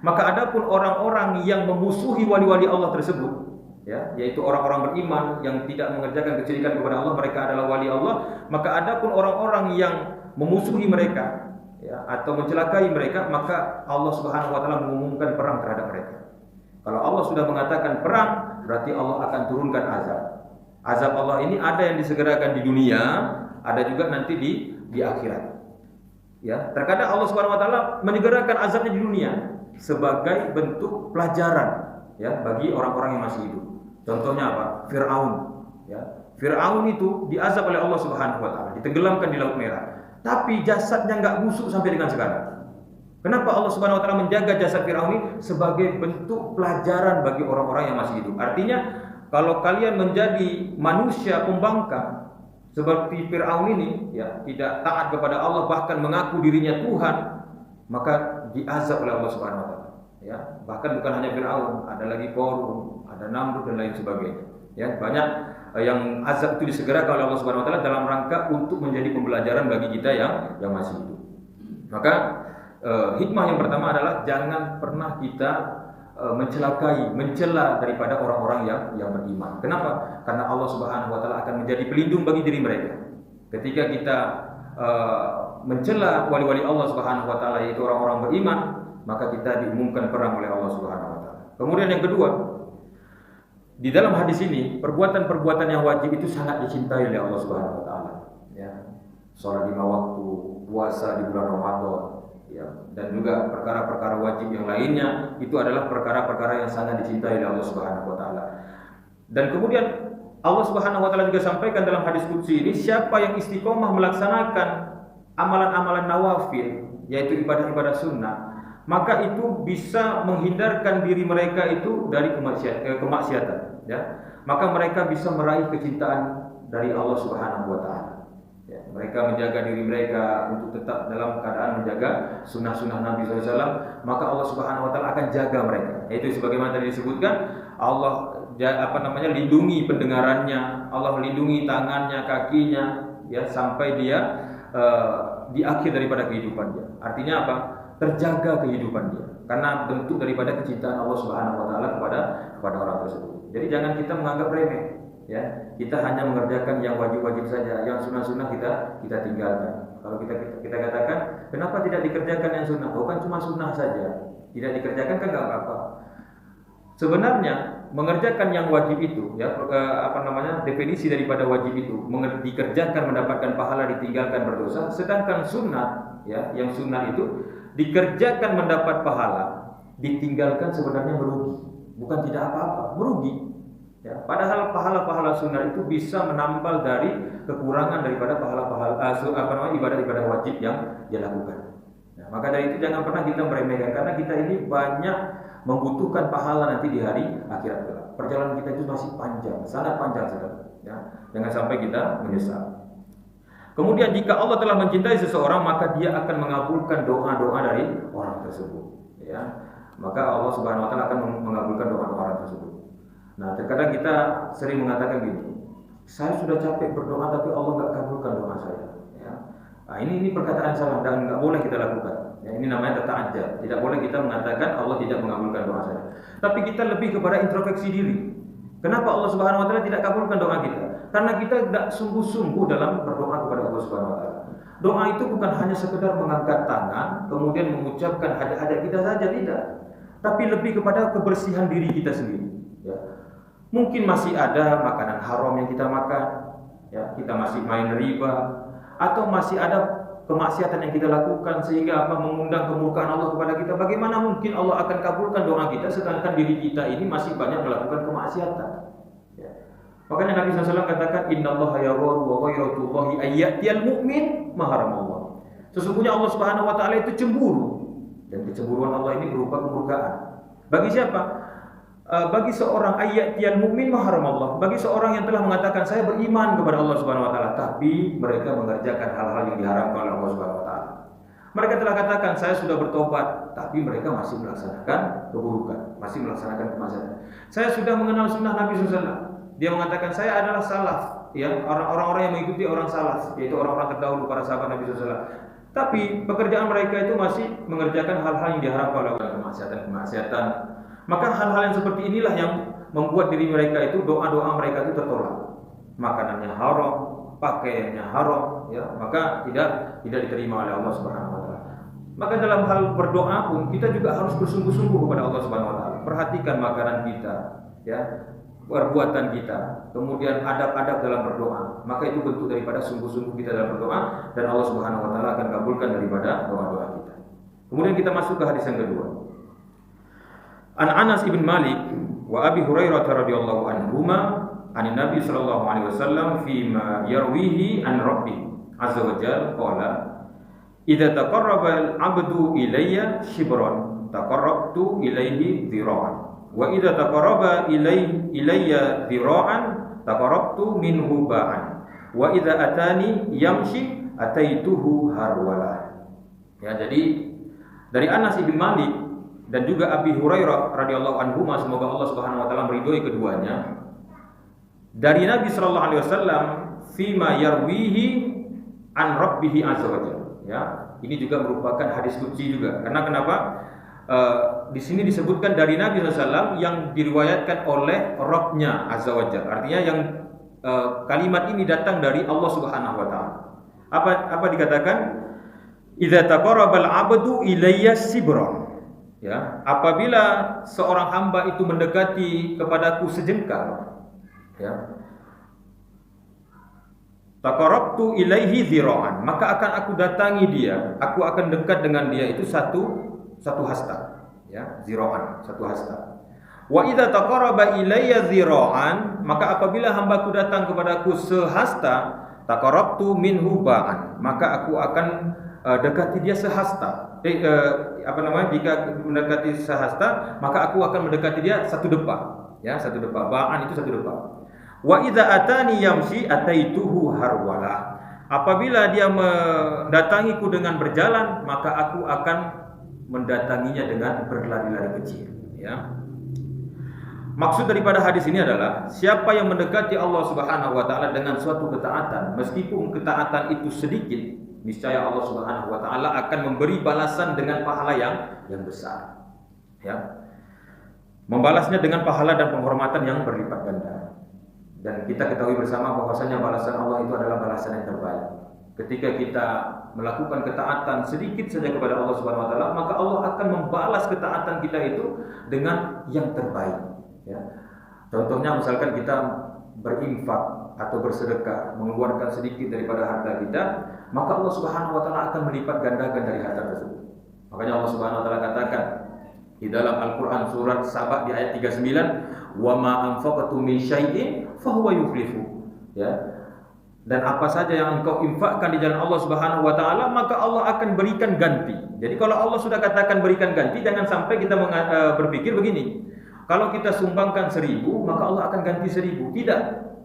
Maka adapun orang-orang yang memusuhi wali-wali Allah tersebut, ya, yaitu orang-orang beriman yang tidak mengerjakan kesyirikan kepada Allah, mereka adalah wali Allah. Maka adapun orang-orang yang memusuhi mereka, ya, atau mencelakai mereka, maka Allah Subhanahu wa taala mengumumkan perang terhadap mereka. Kalau Allah sudah mengatakan perang, berarti Allah akan turunkan azab. Azab Allah ini ada yang disegerakan di dunia, ada juga nanti di akhirat. Ya, terkadang Allah Subhanahu wa taala menyegerakan azabnya di dunia sebagai bentuk pelajaran, ya, bagi orang-orang yang masih hidup. Contohnya apa? Fir'aun, ya. Fir'aun itu diazab oleh Allah Subhanahu wa taala, ditenggelamkan di Laut Merah. Tapi jasadnya enggak busuk sampai dengan sekarang. Kenapa Allah Subhanahu wa taala menjaga jasad Fir'aun ini? Sebagai bentuk pelajaran bagi orang-orang yang masih hidup. Artinya, kalau kalian menjadi manusia pembangkang seperti Fir'aun ini, ya, tidak taat kepada Allah, bahkan mengaku dirinya Tuhan, maka diazab oleh Allah Subhanahu wa taala. Ya, bahkan bukan hanya Fir'aun, ada lagi Qarun, ada Namrud dan lain sebagainya. Ya, banyak yang azab itu disegerakan oleh Allah Subhanahu wa taala dalam rangka untuk menjadi pembelajaran bagi kita yang masih hidup. Maka hikmah yang pertama adalah jangan pernah kita mencela daripada orang-orang yang beriman. Kenapa? Karena Allah Subhanahu wa taala akan menjadi pelindung bagi diri mereka. Ketika kita mencela wali-wali Allah Subhanahu wa taala, yaitu orang-orang beriman, maka kita diumumkan perang oleh Allah Subhanahu wa taala. Kemudian yang kedua, di dalam hadis ini perbuatan-perbuatan yang wajib itu sangat dicintai oleh Allah Subhanahu wa taala, ya. Salat 5 waktu, puasa di bulan Ramadan, ya, dan juga perkara-perkara wajib yang lainnya itu adalah perkara-perkara yang sangat dicintai oleh Allah Subhanahu wa taala. Dan kemudian Allah Subhanahu wa taala juga sampaikan dalam hadis qudsi ini, siapa yang istiqomah melaksanakan amalan-amalan nawafil, yaitu ibadah-ibadah sunnah, maka itu bisa menghindarkan diri mereka itu dari kemaksiatan, ya. Maka mereka bisa meraih kecintaan dari Allah Subhanahu wa taala. Ya, mereka menjaga diri mereka untuk tetap dalam keadaan menjaga sunnah-sunnah Nabi SAW, maka Allah Subhanahu wa taala akan jaga mereka. Yaitu sebagaimana tadi disebutkan, Allah lindungi pendengarannya, Allah lindungi tangannya, kakinya, ya, sampai dia di akhir daripada kehidupannya. Artinya apa? Terjaga kehidupan dia, karena bentuk daripada kecintaan Allah Subhanahu wa taala kepada orang tersebut. Jadi jangan kita menganggap remeh, ya. Kita hanya mengerjakan yang wajib-wajib saja, yang sunnah-sunnah kita tinggalkan. Kalau kita katakan, kenapa tidak dikerjakan yang sunnah? Oh, kan cuma sunnah saja, tidak dikerjakan kan enggak apa-apa. Sebenarnya mengerjakan yang wajib itu, ya, definisi daripada wajib itu dikerjakan mendapatkan pahala, ditinggalkan berdosa. Sedangkan sunnah, ya, yang sunnah itu dikerjakan mendapat pahala, ditinggalkan sebenarnya merugi, bukan tidak apa-apa, merugi. Ya, padahal pahala-pahala sunnah itu bisa menambal dari kekurangan daripada ibadah-ibadah wajib yang dia lakukan. Nah, maka dari itu jangan pernah kita meremehkan, karena kita ini banyak membutuhkan pahala nanti di hari akhirat kelak. Perjalanan kita itu masih panjang, sangat panjang sekali. Ya, jangan sampai kita menyesal. Kemudian jika Allah telah mencintai seseorang, maka dia akan mengabulkan doa-doa dari orang tersebut. Ya, maka Allah Subhanahu wa taala akan mengabulkan doa-doa orang tersebut. Nah, terkadang kita sering mengatakan gini, saya sudah capek berdoa tapi Allah nggak kabulkan doa saya. Ya. Nah, ini perkataan salah dan nggak boleh kita lakukan. Ya, ini namanya tata'ajjab. Tidak boleh kita mengatakan Allah tidak mengabulkan doa saya. Tapi kita lebih kepada introspeksi diri. Kenapa Allah Subhanahu wa taala tidak kabulkan doa kita? Karena kita tidak sungguh-sungguh dalam berdoa kepada Allah Subhanahu wa taala. Doa itu bukan hanya sekedar mengangkat tangan kemudian mengucapkan hajat-hajat kita saja, tidak. Tapi lebih kepada kebersihan diri kita sendiri, ya. Mungkin masih ada makanan haram yang kita makan, ya, kita masih main riba, atau masih ada kemaksiatan yang kita lakukan sehingga mengundang kemurkaan Allah kepada kita. Bagaimana mungkin Allah akan kabulkan doa kita sedangkan diri kita ini masih banyak melakukan kemaksiatan, ya. Makanya Nabi SAW katakan, innallaha yaghfiru wa ghayratullahi ayyatiyal mu'min maharamallah. Sesungguhnya Allah Subhanahu wa taala itu cemburu, dan kecemburuan Allah ini berupa kemurkaan. Bagi siapa? Bagi seorang ayyatiyal mu'min maharamallah, bagi seorang yang telah mengatakan saya beriman kepada Allah Subhanahu wa taala tapi mereka mengerjakan hal-hal yang diharamkan oleh Allah Subhanahu wa taala. Mereka telah katakan saya sudah bertobat tapi mereka masih melaksanakan keburukan, masih melaksanakan kemaksiatan. Saya sudah mengenal sunnah Nabi SAW. Dia mengatakan saya adalah salaf, ya, orang-orang yang mengikuti orang salaf, yaitu orang-orang terdahulu para sahabat Nabi SAW. Tapi pekerjaan mereka itu masih mengerjakan hal-hal yang diharamkan oleh kemaksiatan. Maka hal-hal yang seperti inilah yang membuat diri mereka itu, doa-doa mereka itu tertolak. Makanannya haram, pakaiannya haram, ya, maka tidak diterima oleh Allah Subhanahu wa taala. Maka dalam hal berdoa pun kita juga harus bersungguh-sungguh kepada Allah Subhanahu wa taala. Perhatikan makanan kita, ya, perbuatan kita, kemudian adab-adab dalam berdoa. Maka itu bentuk daripada sungguh-sungguh kita dalam berdoa, dan Allah Subhanahu wa taala akan kabulkan daripada doa-doa kita. Kemudian kita masuk ke hadis yang kedua. An Anas ibn Malik wa Abi Hurairah radhiyallahu anhuma an Nabi sallallahu alaihi wasallam fi ma yarwihi an Rabbih azza wa jalla qala idza taqarraba al-'abdu ilayya shibran taqarrabtu ilayhi dhira'an wa idza taqarraba ilayya dhira'an taqarrabtu minhu ba'an wa idza atani yamshi ataituhu harwala. Ya, jadi dari Anas ibn Malik dan juga Abi Hurairah radhiyallahu anhu, semoga Allah Subhanahu wa taala meridhoi keduanya, dari Nabi sallallahu alaihi wasallam fima yarwihi an rabbih azza wa jalla. Ya, ini juga merupakan hadis qudsi juga. Karena kenapa? Di sini disebutkan dari Nabi sallallahu alaihi wasallam yang diriwayatkan oleh Rabb-nya azza wa jalla. Artinya yang kalimat ini datang dari Allah Subhanahu wa taala. Apa dikatakan? Idza taqarrabal 'abdu ilayya sibran. Ya, apabila seorang hamba itu mendekati kepadaku sejengkal, ya, taqarrabtu ilaihi dzira'an, maka akan aku datangi dia, aku akan dekat dengan dia itu satu hasta, ya, dzira'an, satu hasta. Wa idza taqarraba ilayya dzira'an, maka apabila hambaku datang kepadaku sehasta, taqarrabtu minhu ba'an, maka aku akan dekati dia sehasta. Jika mendekati sehasta, maka aku akan mendekati dia satu depa, ya, satu depa. Ba'an itu satu depa. Wa idza atani yamshi ataituhu harwalah. Apabila dia mendatangiku dengan berjalan, maka aku akan mendatanginya dengan berlari-lari kecil, ya. Maksud daripada hadis ini adalah siapa yang mendekati Allah Subhanahu wa taala dengan suatu ketaatan, meskipun ketaatan itu sedikit, niscaya Allah Subhanahu wa taala akan memberi balasan dengan pahala yang besar, ya. Membalasnya dengan pahala dan penghormatan yang berlipat ganda. Dan kita ketahui bersama bahwasanya balasan Allah itu adalah balasan yang terbaik. Ketika kita melakukan ketaatan sedikit saja kepada Allah Subhanahu wa taala, maka Allah akan membalas ketaatan kita itu dengan yang terbaik, ya. Contohnya misalkan kita berinfak atau bersedekah, mengeluarkan sedikit daripada harta kita, maka Allah Subhanahu wa taala akan melipat gandakan dari harta tersebut. Makanya Allah Subhanahu wa taala katakan di dalam Al-Qur'an surat Saba di ayat 39, "Wa ma anfaqtum min syai'in fahuwa yukhlifu." Ya. Dan apa saja yang engkau infakkan di jalan Allah Subhanahu wa taala, maka Allah akan berikan ganti. Jadi kalau Allah sudah katakan berikan ganti, jangan sampai kita berpikir begini. Kalau kita sumbangkan 1000, maka Allah akan ganti 1000. Tidak.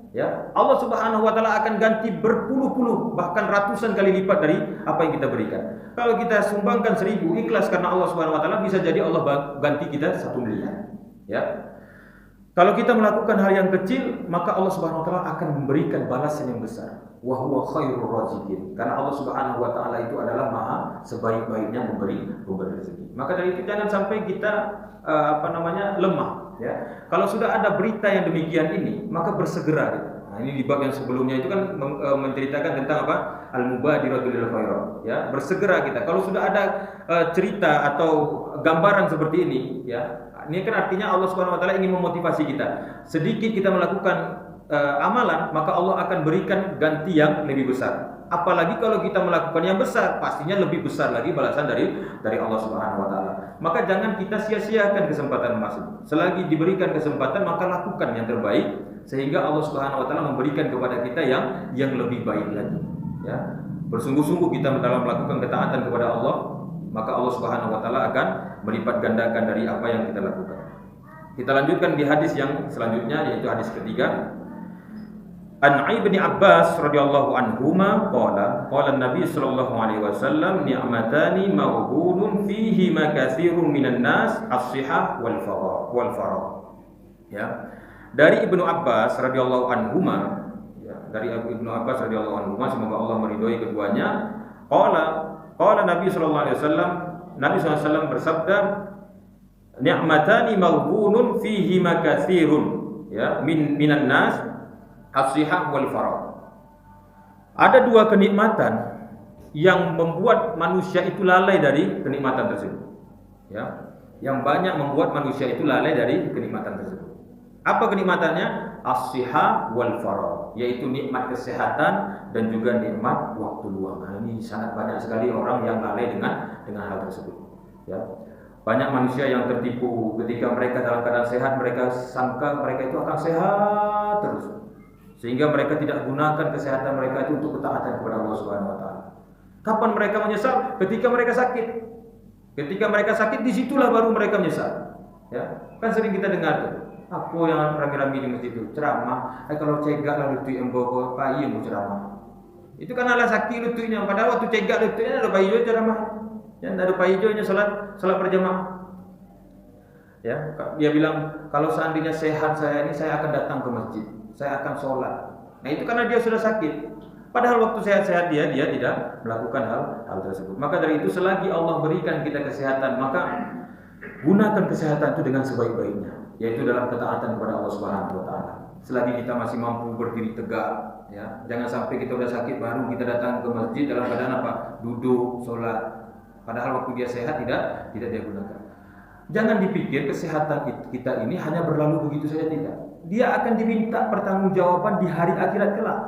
Ya, Allah Subhanahu wa taala akan ganti berpuluh-puluh bahkan ratusan kali lipat dari apa yang kita berikan. Kalau kita sumbangkan 1000 ikhlas karena Allah Subhanahu wa taala, bisa jadi Allah ganti kita 1 miliar. Ya. Kalau kita melakukan hal yang kecil, maka Allah Subhanahu wa taala akan memberikan balasan yang besar. Wa huwa khairur raziqin. Karena Allah Subhanahu wa taala itu adalah maha sebaik-baiknya memberi rezeki. Maka dari itu jangan sampai kita lemah, ya. Kalau sudah ada berita yang demikian ini, maka bersegera gitu. Nah, ini di bab yang sebelumnya itu kan menceritakan tentang apa? Al-mubadiratu lil khairat, ya. Bersegera kita. Kalau sudah ada cerita atau gambaran seperti ini, ya. Ini kan artinya Allah Subhanahu wa taala ingin memotivasi kita. Sedikit kita melakukan amalan, maka Allah akan berikan ganti yang lebih besar. Apalagi kalau kita melakukan yang besar, pastinya lebih besar lagi balasan dari Allah Subhanahu wa taala. Maka jangan kita sia-siakan kesempatan emas ini. Selagi diberikan kesempatan, maka lakukan yang terbaik sehingga Allah Subhanahu wa taala memberikan kepada kita yang lebih baik lagi, ya. Bersungguh-sungguh kita dalam melakukan ketaatan kepada Allah, maka Allah Subhanahu wa taala akan melipat gandakan dari apa yang kita lakukan. Kita lanjutkan di hadis yang selanjutnya, yaitu hadis ketiga. An Ibnu Abbas radhiyallahu anhuma qala Nabi sallallahu alaihi wasallam, ni'matani mawhunun fihi ma katsirun minan nas as-sihah wal farah. Ya. Dari Ibnu Abbas radhiyallahu anhuma, ya, dari Ibnu Abbas radhiyallahu anhuma, semoga Allah meridhoi keduanya, qala Nabi sallallahu alaihi wasallam, Nabi sallallahu alaihi wasallam bersabda, ni'matani mawhunun fihi ma katsirun, ya, minan nas as-sihah wal farah. Ada dua kenikmatan yang membuat manusia itu lalai dari kenikmatan tersebut, ya. Yang banyak membuat manusia itu lalai dari kenikmatan tersebut. Apa kenikmatannya? As-sihah wal farah, yaitu nikmat kesehatan dan juga nikmat waktu luang. Nah, ini sangat banyak sekali orang yang lalai dengan hal tersebut, ya. Banyak manusia yang tertipu ketika mereka dalam keadaan sehat, mereka sangka mereka itu akan sehat terus, sehingga mereka tidak gunakan kesehatan mereka itu untuk ketaatan kepada Allah Subhanahu wa taala. Kapan mereka menyesal? Ketika mereka sakit. Ketika mereka sakit, disitulah baru mereka menyesal. Ya, kan sering kita dengar tuh, apa yang rame-rame di masjid itu ceramah, kalau cegak lah lutut yang bawa bayi yang ceramah. Itu kan ala sakit lututnya, padahal waktu cegak lututnya ada bayi juga ceramah. Yang ada bayi juga salat berjamaah. Ya, dia bilang kalau seandainya sehat saya ini, saya akan datang ke masjid, saya akan sholat. Nah, itu karena dia sudah sakit. Padahal waktu sehat-sehat dia tidak melakukan hal tersebut. Maka dari itu, selagi Allah berikan kita kesehatan, maka gunakan kesehatan itu dengan sebaik-baiknya, yaitu dalam ketaatan kepada Allah Subhanahu wa taala. Selagi kita masih mampu berdiri tegak, ya, jangan sampai kita udah sakit baru kita datang ke masjid dalam keadaan apa? Duduk, sholat. Padahal waktu dia sehat tidak dia gunakan. Jangan dipikir kesehatan kita ini hanya berlalu begitu saja, tidak. Dia akan diminta pertanggungjawaban di hari akhirat kelak.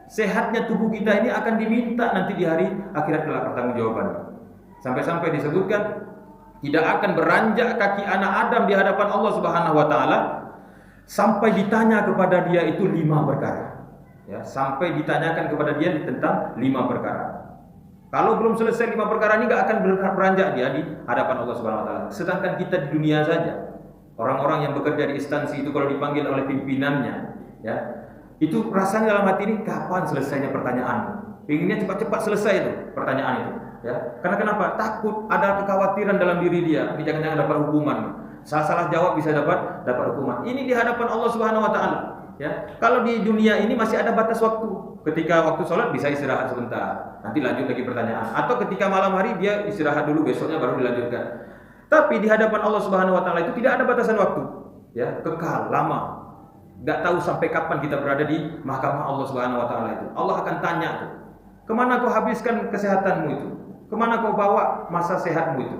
Sehatnya tubuh kita ini akan diminta nanti di hari akhirat kelak pertanggungjawabannya. Sampai-sampai disebutkan tidak akan beranjak kaki anak Adam di hadapan Allah Subhanahu wa taala sampai ditanya kepada dia itu 5 perkara. Ya, sampai ditanyakan kepada dia tentang 5 perkara. Kalau belum selesai 5 perkara ini gak akan beranjak dia di hadapan Allah Subhanahu wa taala. Sedangkan kita di dunia saja, orang-orang yang bekerja di instansi itu kalau dipanggil oleh pimpinannya, ya, itu rasanya dalam hati ini kapan selesainya pertanyaan. Inginnya cepat-cepat selesai itu pertanyaan itu, ya. Karena kenapa? Takut ada kekhawatiran dalam diri dia, ini jangan-jangan dapat hukuman. Salah jawab bisa dapat hukuman. Ini di hadapan Allah Subhanahu wa taala, ya. Kalau di dunia ini masih ada batas waktu. Ketika waktu sholat bisa istirahat sebentar, nanti lanjut lagi pertanyaan. Atau ketika malam hari dia istirahat dulu, besoknya baru dilanjutkan. Tapi di hadapan Allah Subhanahu wa taala itu tidak ada batasan waktu, ya, kekal, lama. Enggak tahu sampai kapan kita berada di mahkamah Allah Subhanahu wa taala itu. Allah akan tanya tuh, kemana kau habiskan kesehatanmu itu? Kemana kau bawa masa sehatmu itu?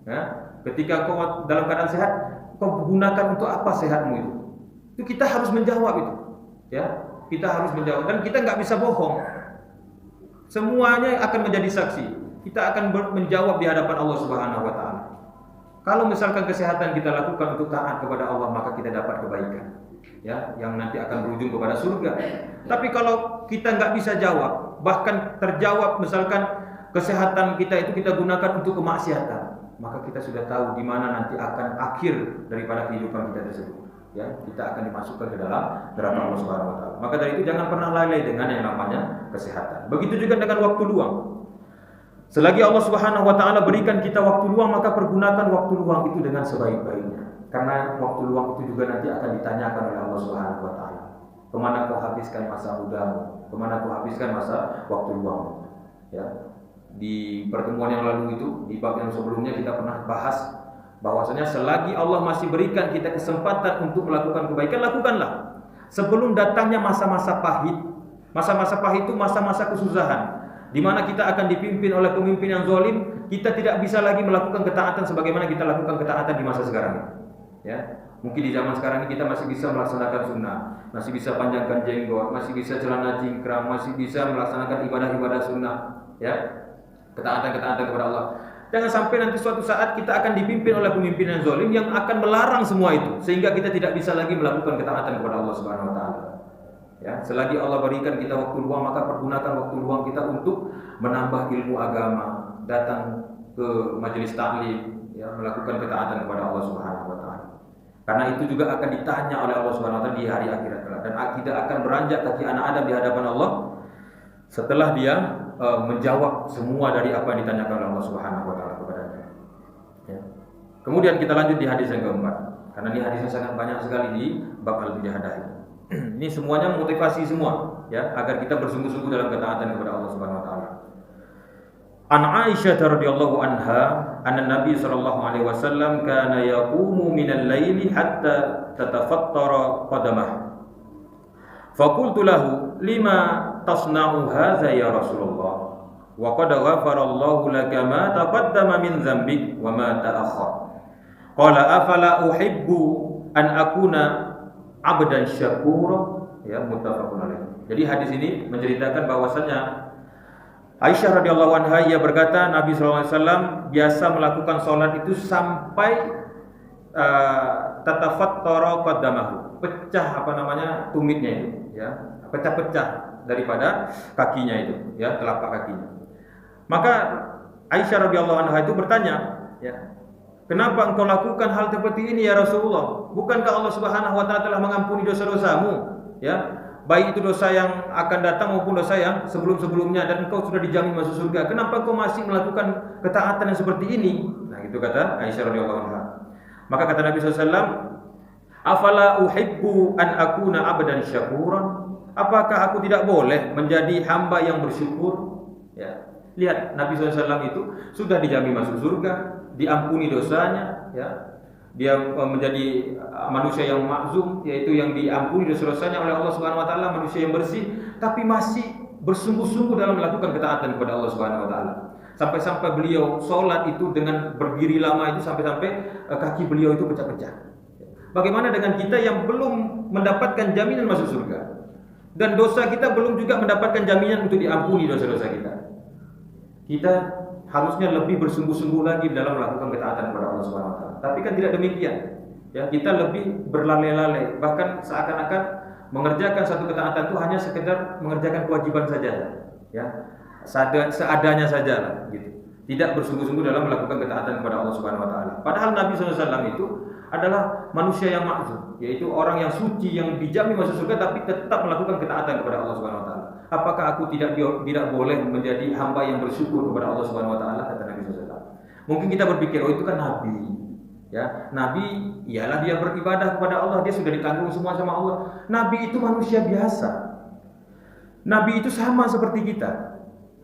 Ya? Ketika kau dalam keadaan sehat, kau gunakan untuk apa sehatmu itu? Itu kita harus menjawab itu, ya. Kita harus menjawab, dan kita nggak bisa bohong. Semuanya akan menjadi saksi. Kita akan menjawab di hadapan Allah Subhanahu wa taala. Kalau misalkan kesehatan kita lakukan untuk taat kepada Allah, maka kita dapat kebaikan, ya, yang nanti akan berujung kepada surga. Tapi kalau kita nggak bisa jawab, bahkan terjawab misalkan kesehatan kita itu kita gunakan untuk kemaksiatan, maka kita sudah tahu di mana nanti akan akhir daripada kehidupan kita tersebut. Ya, kita akan dimasukkan ke dalam neraka Allah Subhanahu wa taala. Maka dari itu jangan pernah lalai dengan yang namanya kesehatan. Begitu juga dengan waktu luang. Selagi Allah Subhanahu wa taala berikan kita waktu luang, maka pergunakan waktu luang itu dengan sebaik-baiknya. Karena waktu luang itu juga nanti akan ditanyakan oleh Allah Subhanahu wa taala. Kemana kau habiskan masa mudamu? Kemana kau habiskan masa waktu luangmu? Ya. Di pertemuan yang lalu itu, di bab yang sebelumnya kita pernah bahas bahwasanya selagi Allah masih berikan kita kesempatan untuk melakukan kebaikan, lakukanlah. Sebelum datangnya masa-masa pahit. Masa-masa pahit itu masa-masa kesusahan, di mana kita akan dipimpin oleh pemimpin yang zalim, kita tidak bisa lagi melakukan ketaatan sebagaimana kita lakukan ketaatan di masa sekarang ini. Ya, mungkin di zaman sekarang ini kita masih bisa melaksanakan sunnah, masih bisa panjangkan jenggot, masih bisa celana cingkrang, masih bisa melaksanakan ibadah-ibadah sunnah, ya, ketaatan-ketaatan kepada Allah. Jangan sampai nanti suatu saat kita akan dipimpin oleh pemimpin yang zalim yang akan melarang semua itu, sehingga kita tidak bisa lagi melakukan ketaatan kepada Allah Subhanahu wa taala. Ya, selagi Allah berikan kita waktu luang, maka pergunakan waktu luang kita untuk menambah ilmu agama, datang ke majelis taklim, ya, melakukan ketaatan kepada Allah Subhanahu wa taala. Karena itu juga akan ditanya oleh Allah Subhanahu wa taala di hari akhirat kelak, dan tidak akan beranjak kaki anak Adam di hadapan Allah setelah dia menjawab semua dari apa yang ditanyakan oleh Allah Subhanahu wa taala kepadanya. Ya. Kemudian kita lanjut di hadis yang keempat. Karena ini hadisnya sangat banyak sekali di bab al-mujahadah ini. Ini semuanya motivasi semua, ya, agar kita bersungguh-sungguh dalam ketaatan kepada Allah Subhanahu wa taala. An Aisyah radhiyallahu anha, anna Nabi sallallahu alaihi wasallam kana yaqumu minal laili hatta tatafattara qadamah. Faqultu lahu, lima tasna'u hadza ya Rasulullah? Wa qad ghafara Allahu laka ma taqaddama min dzambik wa ma ta'akhkhar. Qala afala uhibbu an akuna 'abdan syakura, ya, muttafaqun alaih. Jadi hadis ini menceritakan bahwasanya Aisyah radhiyallahu anha, ia berkata Nabi sallallahu alaihi wasallam biasa melakukan salat itu sampai tatafattara qadamahu, pecah tumitnya itu, ya, pecah-pecah daripada kakinya itu, ya, telapak kakinya. Maka Aisyah radhiyallahu anha itu bertanya, ya, kenapa engkau lakukan hal seperti ini ya Rasulullah? Bukankah Allah Subhanahu wa taala telah mengampuni dosa-dosamu, ya, baik itu dosa yang akan datang maupun dosa yang sebelum-sebelumnya, dan engkau sudah dijamin masuk surga. Kenapa engkau masih melakukan ketaatan yang seperti ini? Nah, itu kata Aisyah radhiyallahu anha. Maka kata Nabi SAW, afala uhibbu an akuna abdan syakuran? Apakah aku tidak boleh menjadi hamba yang bersyukur? Ya. Lihat, Nabi SAW itu sudah dijamin masuk surga, diampuni dosanya, ya. Dia menjadi manusia yang maksum, yaitu yang diampuni dosa-dosanya oleh Allah Subhanahu wa taala, manusia yang bersih, tapi masih bersungguh-sungguh dalam melakukan ketaatan kepada Allah Subhanahu wa taala. Sampai-sampai beliau sholat itu dengan berdiri lama itu sampai-sampai kaki beliau itu pecah-pecah. Bagaimana dengan kita yang belum mendapatkan jaminan masuk surga? Dan dosa kita belum juga mendapatkan jaminan untuk diampuni dosa-dosa kita. Kita harusnya lebih bersungguh-sungguh lagi dalam melakukan ketaatan kepada Allah Subhanahu wa taala. Tapi kan tidak demikian. Ya, kita lebih berlale-lale, bahkan seakan-akan mengerjakan satu ketaatan itu hanya sekedar mengerjakan kewajiban saja. Ya. Seadanya saja lah, gitu. Tidak bersungguh-sungguh dalam melakukan ketaatan kepada Allah Subhanahu wa taala. Padahal Nabi SAW itu adalah manusia yang maksum, yaitu orang yang suci yang dijamin masuk surga tapi tetap melakukan ketaatan kepada Allah Subhanahu wa taala. Apakah aku tidak boleh menjadi hamba yang bersyukur kepada Allah Subhanahu wa taala, kata Nabi SAW. Mungkin kita berpikir, oh itu kan nabi. Ya, nabi ialah dia beribadah kepada Allah, dia sudah ditanggung semua sama Allah. Nabi itu manusia biasa. Nabi itu sama seperti kita.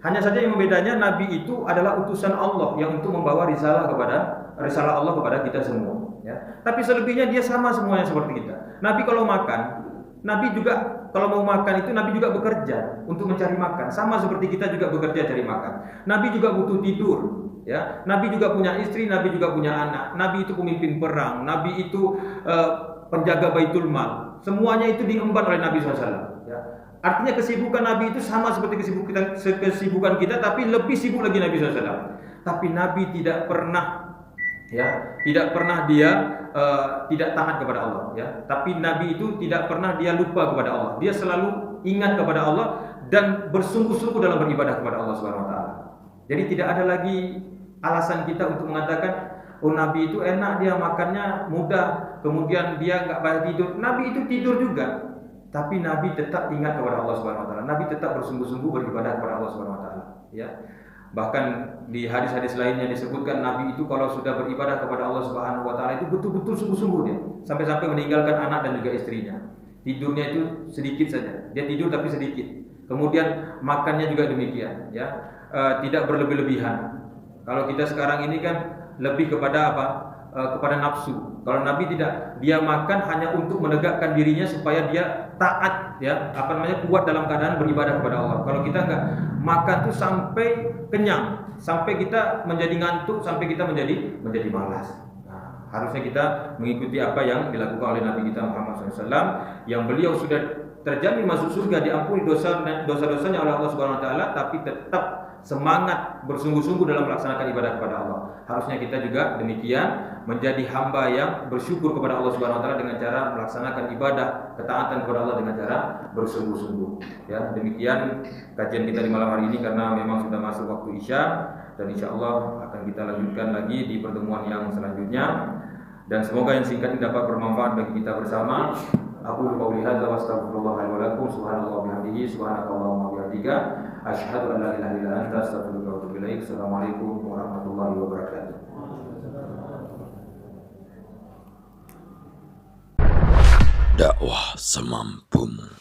Hanya saja yang membedanya, nabi itu adalah utusan Allah yang untuk membawa risalah Allah kepada kita semua. Ya. Tapi selebihnya dia sama semuanya seperti kita. Nabi kalau makan, Nabi juga kalau mau makan itu Nabi juga bekerja untuk mencari makan. Sama seperti kita juga bekerja cari makan. Nabi juga butuh tidur. Ya. Nabi juga punya istri, Nabi juga punya anak. Nabi itu pemimpin perang. Nabi itu penjaga Baitul Mal. Semuanya itu diemban oleh Nabi SAW. Ya. Artinya kesibukan Nabi itu sama seperti kesibukan kita, tapi lebih sibuk lagi Nabi SAW. Tapi Nabi tidak pernah dia tidak taat kepada Allah, ya. Tapi Nabi itu tidak pernah dia lupa kepada Allah. Dia selalu ingat kepada Allah dan bersungguh-sungguh dalam beribadah kepada Allah Subhanahu wa taala. Jadi tidak ada lagi alasan kita untuk mengatakan, oh Nabi itu enak, dia makannya mudah, kemudian dia enggak banyak tidur. Nabi itu tidur juga, tapi Nabi tetap ingat kepada Allah Subhanahu wa taala. Nabi tetap bersungguh-sungguh beribadah kepada Allah Subhanahu wa taala, ya. Bahkan di hadis-hadis lainnya disebutkan Nabi itu kalau sudah beribadah kepada Allah Subhanahu wa taala itu betul-betul sungguh-sungguh dia, sampai-sampai meninggalkan anak dan juga istrinya. Tidurnya itu sedikit saja. Dia tidur tapi sedikit. Kemudian makannya juga demikian, ya. Tidak berlebih-lebihan. Kalau kita sekarang ini kan lebih kepada apa? Kepada nafsu. Kalau Nabi tidak, dia makan hanya untuk menegakkan dirinya supaya dia taat, ya, kuat dalam keadaan beribadah kepada Allah. Kalau kita enggak, makan tuh sampai kenyang, sampai kita menjadi ngantuk, sampai kita menjadi malas. Nah, harusnya kita mengikuti apa yang dilakukan oleh Nabi kita Muhammad SAW, yang beliau sudah terjamin masuk surga, diampuni dosa-dosanya oleh Allah Subhanahu wa taala, tapi tetap semangat bersungguh-sungguh dalam melaksanakan ibadah kepada Allah. Harusnya kita juga demikian, menjadi hamba yang bersyukur kepada Allah Subhanahu wa taala dengan cara melaksanakan ibadah ketaatan kepada Allah dengan cara bersungguh-sungguh. Ya, demikian kajian kita di malam hari ini karena memang sudah masuk waktu Isya, dan insyaallah akan kita lanjutkan lagi di pertemuan yang selanjutnya. Dan semoga yang singkat ini dapat bermanfaat bagi kita bersama. Aku qauli hadza wa astaghfirullah li wa lakum, subhanallahi wa bihamdihi, subhanakallahumma wa bihamdika, asyhadu an la ilaha illa anta, astaghfiruka wa atubu ilaik. Assalamualaikum warahmatullahi wabarakatuh. Dakwah semampumu.